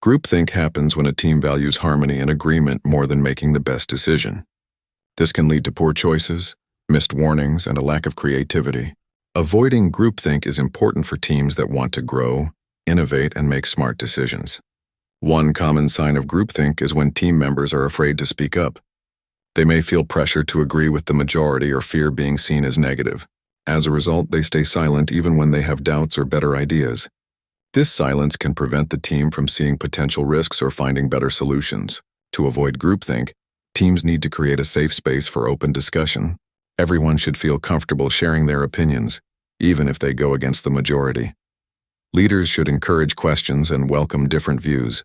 Groupthink happens when a team values harmony and agreement more than making the best decision. This can lead to poor choices, missed warnings, and a lack of creativity. Avoiding groupthink is important for teams that want to grow, innovate, and make smart decisions. One common sign of groupthink is when team members are afraid to speak up. They may feel pressure to agree with the majority or fear being seen as negative. As a result, they stay silent even when they have doubts or better ideas. This silence can prevent the team from seeing potential risks or finding better solutions. To avoid groupthink, teams need to create a safe space for open discussion. Everyone should feel comfortable sharing their opinions, even if they go against the majority. Leaders should encourage questions and welcome different views.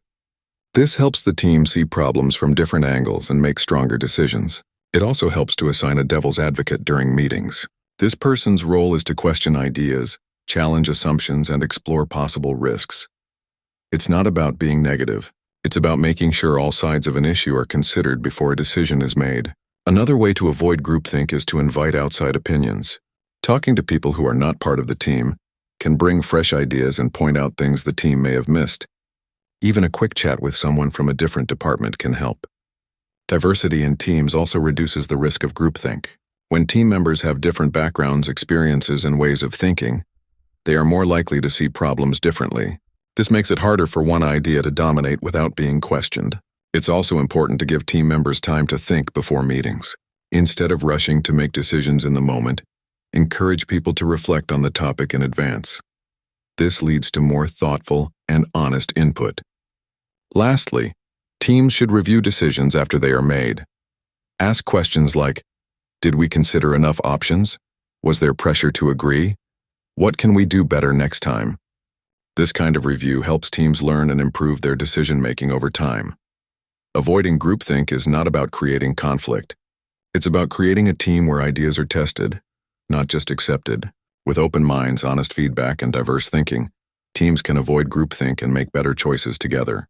This helps the team see problems from different angles and make stronger decisions. It also helps to assign a devil's advocate during meetings. This person's role is to question ideas, challenge assumptions, and explore possible risks. It's not about being negative. It's about making sure all sides of an issue are considered before a decision is made. Another way to avoid groupthink is to invite outside opinions. Talking to people who are not part of the team can bring fresh ideas and point out things the team may have missed. Even a quick chat with someone from a different department can help. Diversity in teams also reduces the risk of groupthink. When team members have different backgrounds, experiences, and ways of thinking, they are more likely to see problems differently. This makes it harder for one idea to dominate without being questioned. It's also important to give team members time to think before meetings. Instead of rushing to make decisions in the moment, encourage people to reflect on the topic in advance. This leads to more thoughtful and honest input. Lastly, teams should review decisions after they are made. Ask questions like, did we consider enough options? Was there pressure to agree? What can we do better next time? This kind of review helps teams learn and improve their decision-making over time. Avoiding groupthink is not about creating conflict. It's about creating a team where ideas are tested, not just accepted. With open minds, honest feedback, and diverse thinking, teams can avoid groupthink and make better choices together.